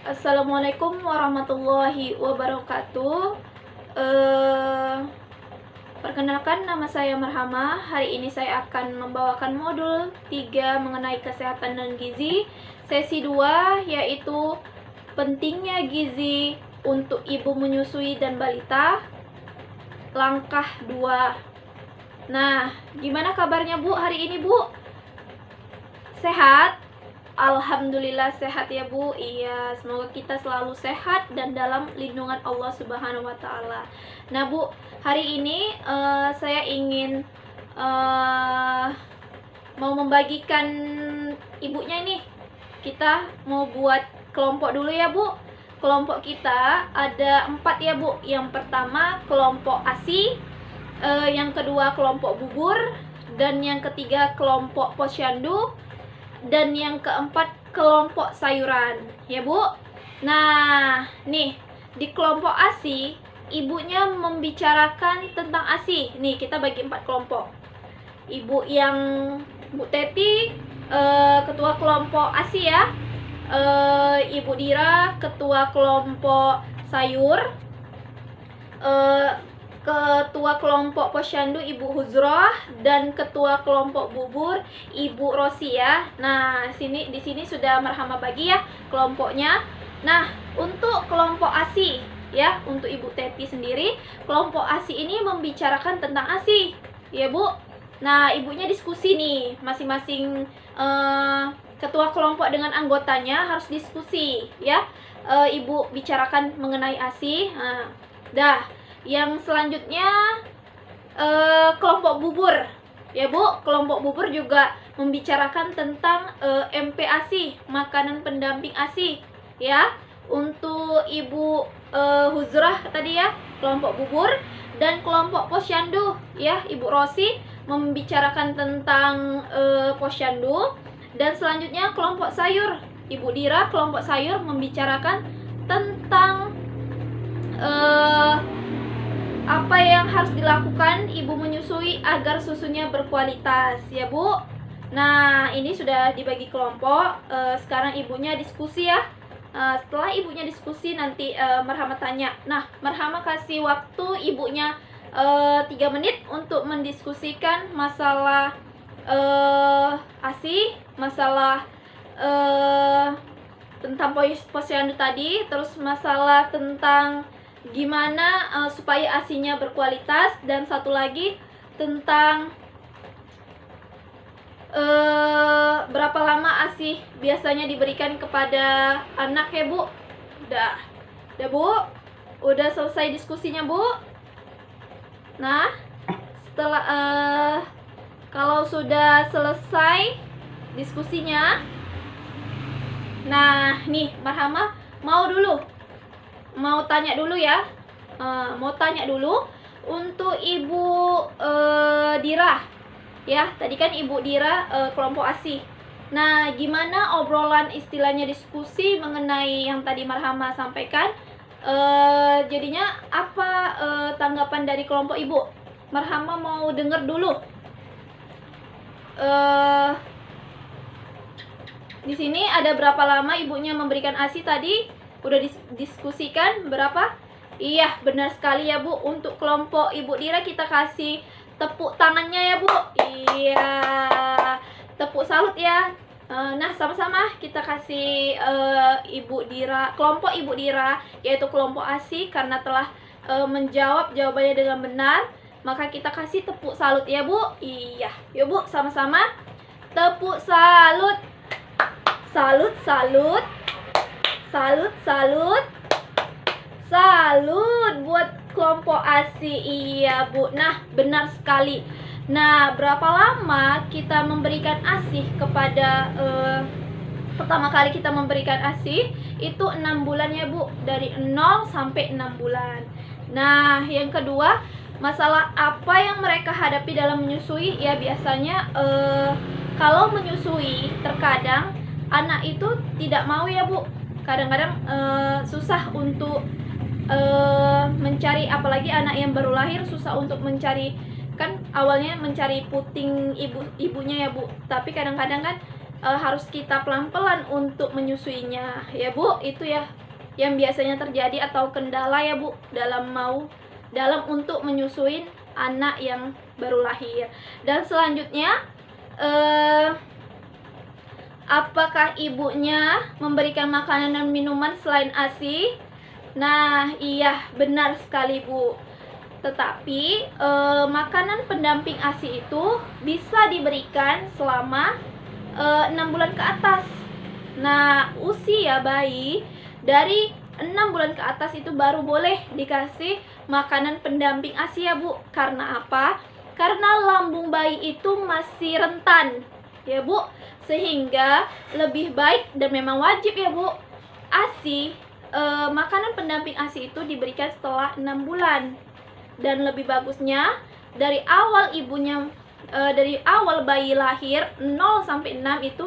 Assalamualaikum warahmatullahi wabarakatuh. Eh, Perkenalkan, nama saya Marhama. Hari ini saya akan membawakan modul 3 mengenai kesehatan dan gizi. Sesi 2 yaitu pentingnya gizi untuk ibu menyusui dan balita. Langkah 2. Nah, gimana kabarnya Bu hari ini Bu? Sehat? Alhamdulillah sehat ya Bu. Iya, semoga kita selalu sehat dan dalam lindungan Allah Subhanahu wa taala. Nah, Bu, hari ini saya ingin mau membagikan ibunya nih. Kita mau buat kelompok dulu ya, Bu. Kelompok kita ada 4 ya, Bu. Yang pertama kelompok ASI, yang kedua kelompok bubur, dan yang ketiga kelompok posyandu, dan yang keempat kelompok sayuran ya Bu. Nah nih, di kelompok ASI ibunya membicarakan tentang ASI. Nih kita bagi 4 kelompok. Ibu yang Bu Teti ketua kelompok ASI ya, Ibu Dira ketua kelompok sayur, ketua kelompok posyandu Ibu Huzroh, dan ketua kelompok bubur Ibu Rosi ya. Nah, di sini sudah Marhama bagi ya kelompoknya. Nah, untuk kelompok ASI ya, untuk Ibu Teti sendiri, kelompok ASI ini membicarakan tentang ASI ya Bu. Nah, ibunya diskusi nih, masing-masing ketua kelompok dengan anggotanya harus diskusi ya. Ibu bicarakan mengenai ASI. Nah, dah. Yang selanjutnya kelompok bubur ya Bu. Kelompok bubur juga membicarakan tentang MPASI, makanan pendamping ASI ya, untuk Ibu Huzrah tadi ya, kelompok bubur. Dan kelompok posyandu ya, Ibu Rosi membicarakan tentang posyandu. Dan selanjutnya kelompok sayur, Ibu Dira kelompok sayur membicarakan tentang apa yang harus dilakukan ibu menyusui agar susunya berkualitas ya Bu. Nah, ini sudah dibagi kelompok. Sekarang ibunya diskusi ya. Setelah ibunya diskusi nanti Marhama tanya. Nah, Marhama kasih waktu ibunya 3 menit untuk mendiskusikan masalah ASI, masalah tentang posyandu tadi, terus masalah tentang gimana supaya ASINya berkualitas, dan satu lagi tentang berapa lama ASI biasanya diberikan kepada anak ya Bu. Udah Bu, udah selesai diskusinya Bu. Nah, setelah kalau sudah selesai diskusinya, nah nih Marhama mau tanya dulu ya, mau tanya dulu untuk Ibu Dira ya. Tadi kan Ibu Dira kelompok ASI. Nah, gimana obrolan istilahnya diskusi mengenai yang tadi Marhama sampaikan? Jadinya apa tanggapan dari kelompok Ibu? Marhama mau dengar dulu. Di sini ada berapa lama ibunya memberikan ASI tadi? Udah diskusikan berapa? Iya, benar sekali ya Bu. Untuk kelompok Ibu Dira kita kasih tepuk tangannya ya Bu. Iya, tepuk salut ya. Nah, sama-sama kita kasih Ibu Dira, kelompok Ibu Dira, yaitu kelompok ASI, karena telah menjawab jawabannya dengan benar. Maka kita kasih tepuk salut ya Bu. Iya, yuk Bu, sama-sama tepuk salut. Salut, salut. Salut, salut. Salut buat kelompok ASI. Iya Bu. Nah, benar sekali. Nah, berapa lama kita memberikan ASI kepada pertama kali kita memberikan ASI itu 6 bulan ya Bu. Dari 0 sampai 6 bulan. Nah, yang kedua, masalah apa yang mereka hadapi dalam menyusui? Ya, biasanya kalau menyusui terkadang anak itu tidak mau ya Bu. Kadang-kadang susah untuk mencari, apalagi anak yang baru lahir, susah untuk mencari, kan awalnya mencari puting ibunya ya Bu. Tapi kadang-kadang kan harus kita pelan-pelan untuk menyusuinya ya Bu. Itu ya yang biasanya terjadi atau kendala ya Bu dalam untuk menyusuin anak yang baru lahir. Dan selanjutnya apakah ibunya memberikan makanan dan minuman selain ASI? Nah, iya, benar sekali Bu. Tetapi makanan pendamping ASI itu bisa diberikan selama 6 bulan ke atas. Nah, usia bayi dari 6 bulan ke atas itu baru boleh dikasih makanan pendamping ASI ya Bu. Karena apa? Karena lambung bayi itu masih rentan ya Bu, sehingga lebih baik dan memang wajib ya Bu, ASI makanan pendamping ASI itu diberikan setelah 6 bulan. Dan lebih bagusnya dari awal dari awal bayi lahir 0 sampai 6 itu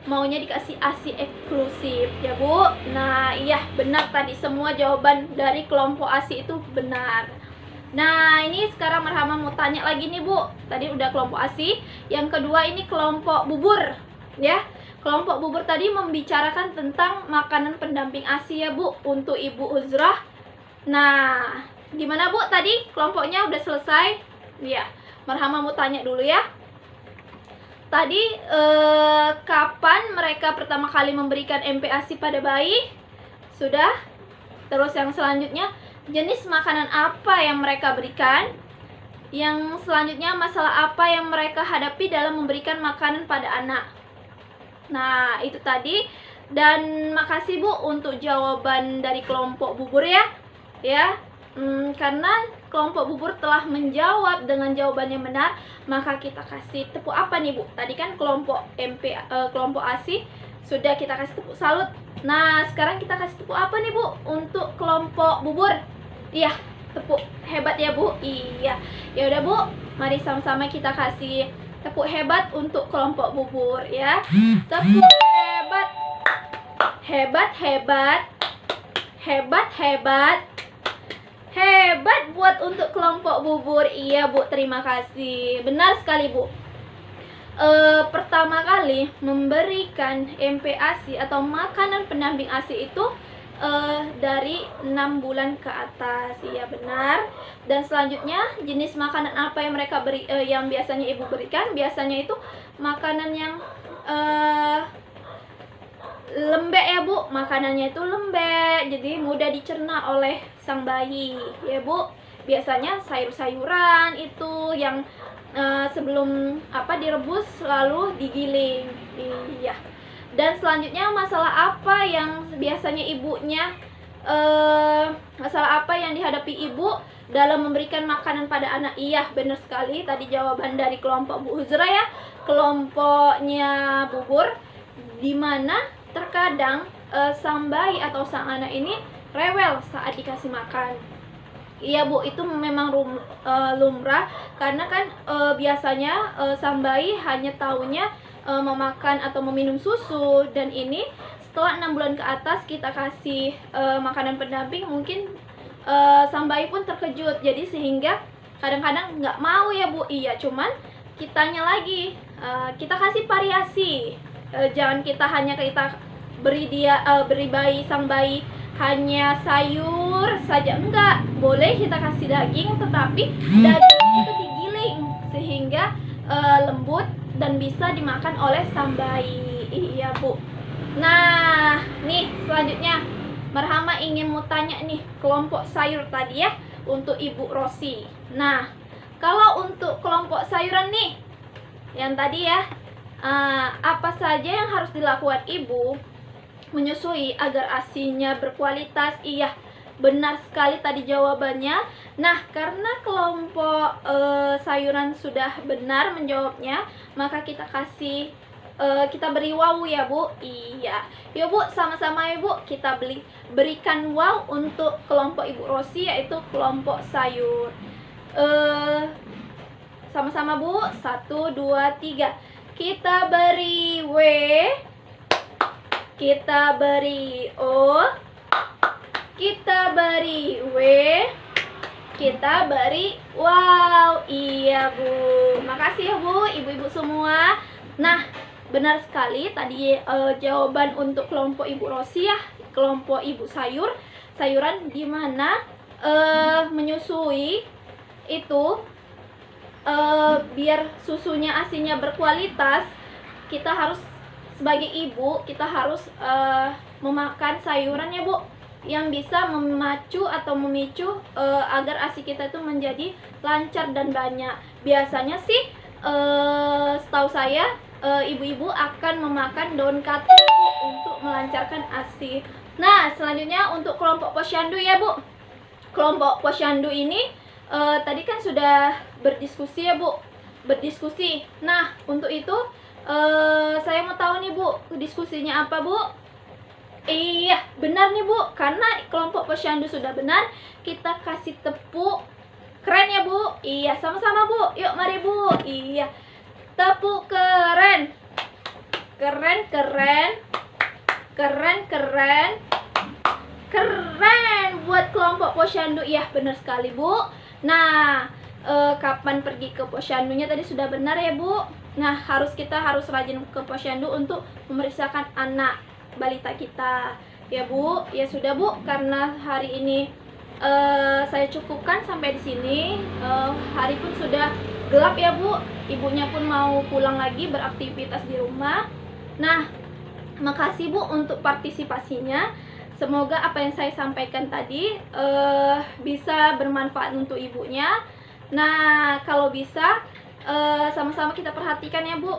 maunya dikasih ASI eksklusif ya Bu. Nah, iya benar tadi, semua jawaban dari kelompok ASI itu benar. Nah, ini sekarang Marhama mau tanya lagi nih Bu. Tadi udah kelompok ASI, yang kedua ini kelompok bubur ya. Kelompok bubur tadi membicarakan tentang makanan pendamping ASI ya Bu untuk Ibu Uzrah. Nah, gimana Bu tadi kelompoknya udah selesai? Ya, Marhama mau tanya dulu ya. Tadi kapan mereka pertama kali memberikan MPASI pada bayi? Sudah? Terus yang selanjutnya, jenis makanan apa yang mereka berikan? Yang selanjutnya, masalah apa yang mereka hadapi dalam memberikan makanan pada anak? Nah, itu tadi. Dan makasih Bu untuk jawaban dari kelompok bubur ya. Karena kelompok bubur telah menjawab dengan jawaban yang benar, maka kita kasih tepuk apa nih Bu? Tadi kan kelompok kelompok ASI sudah kita kasih tepuk salut. Nah, sekarang kita kasih tepuk apa nih Bu untuk kelompok bubur? Iya, tepuk hebat ya Bu. Iya. Ya udah Bu, mari sama-sama kita kasih tepuk hebat untuk kelompok bubur ya. Tepuk hebat. Hebat, hebat. Hebat, hebat. Hebat buat untuk kelompok bubur. Iya Bu, terima kasih. Benar sekali Bu. Pertama kali memberikan MPASI atau makanan pendamping ASI itu dari 6 bulan ke atas. Iya benar. Dan selanjutnya, jenis makanan apa yang mereka yang biasanya Ibu berikan? Biasanya itu makanan yang lembek ya Bu, makanannya itu lembek, jadi mudah dicerna oleh sang bayi ya Bu. Biasanya sayur-sayuran itu yang sebelum direbus lalu digiling. Iya. Dan selanjutnya, masalah apa yang biasanya ibunya masalah apa yang dihadapi ibu dalam memberikan makanan pada anak? Iya benar sekali, tadi jawaban dari kelompok Bu Uzrah ya, kelompoknya bubur, dimana terkadang sang bayi atau sang anak ini rewel saat dikasih makan. Iya Bu, itu memang lumrah, karena kan biasanya sang bayi hanya taunya memakan atau meminum susu. Dan ini setelah 6 bulan ke atas kita kasih makanan pendamping, mungkin sang bayi pun terkejut, jadi sehingga kadang-kadang nggak mau ya Bu. Iya, cuman kitanya lagi kita kasih variasi. Jangan kita hanya beri bayi sang bayi hanya sayur saja, enggak. Boleh kita kasih daging, tetapi daging itu digiling sehingga lembut dan bisa dimakan oleh sang bayi. Iya Bu. Nah, nih selanjutnya Marhama ingin mau tanya nih kelompok sayur tadi ya untuk Ibu Rosi. Nah, kalau untuk kelompok sayuran nih yang tadi ya, apa saja yang harus dilakukan ibu menyusui agar ASINya berkualitas? Iya, benar sekali tadi jawabannya. Nah, karena kelompok sayuran sudah benar menjawabnya, maka kita beri wow ya Bu. Iya. Yuk Bu, sama-sama ya Bu, kita berikan wow untuk kelompok Ibu Rosi, yaitu kelompok sayur. Sama-sama Bu, 1, 2, 3. Kita beri W, kita beri O, kita beri W, kita beri wow. Iya Bu, makasih ya Bu, ibu-ibu semua. Nah, benar sekali tadi jawaban untuk kelompok Ibu Rosi ya, kelompok Ibu sayuran, di mana menyusui itu biar susunya asinya berkualitas, kita harus sebagai ibu kita harus memakan sayuran ya Bu, yang bisa memacu atau memicu agar ASI kita itu menjadi lancar dan banyak. Biasanya sih setahu saya ibu-ibu akan memakan daun kati untuk melancarkan ASI. Nah, selanjutnya untuk kelompok posyandu ya Bu. Kelompok posyandu ini tadi kan sudah berdiskusi ya Bu, berdiskusi. Nah, untuk itu saya mau tahu nih Bu, diskusinya apa Bu? Iya, benar nih Bu, karena kelompok posyandu sudah benar, kita kasih tepuk keren ya Bu. Iya, sama-sama Bu. Yuk mari Bu. Iya. Tepuk keren. Keren, keren. Keren, keren. Keren buat kelompok posyandu. Iya, benar sekali Bu. Nah, kapan pergi ke posyandunya tadi sudah benar ya Bu. Nah, kita harus rajin ke posyandu untuk memeriksakan anak balita kita ya Bu. Ya sudah Bu, karena hari ini saya cukupkan sampai di sini. Hari pun sudah gelap ya Bu, ibunya pun mau pulang lagi beraktivitas di rumah. Nah, makasih Bu untuk partisipasinya. Semoga apa yang saya sampaikan tadi bisa bermanfaat untuk ibunya. Nah, kalau bisa sama-sama kita perhatikan ya Bu,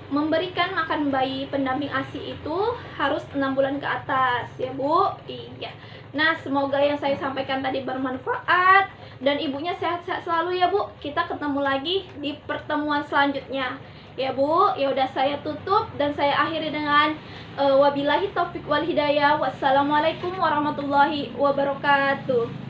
memberikan makan bayi pendamping ASI itu harus 6 bulan ke atas ya Bu. Iya. Nah, semoga yang saya sampaikan tadi bermanfaat dan ibunya sehat-sehat selalu ya Bu. Kita ketemu lagi di pertemuan selanjutnya ya Bu. Ya udah, saya tutup dan saya akhiri dengan wabillahi taufik wal hidayah. Wassalamualaikum warahmatullahi wabarakatuh.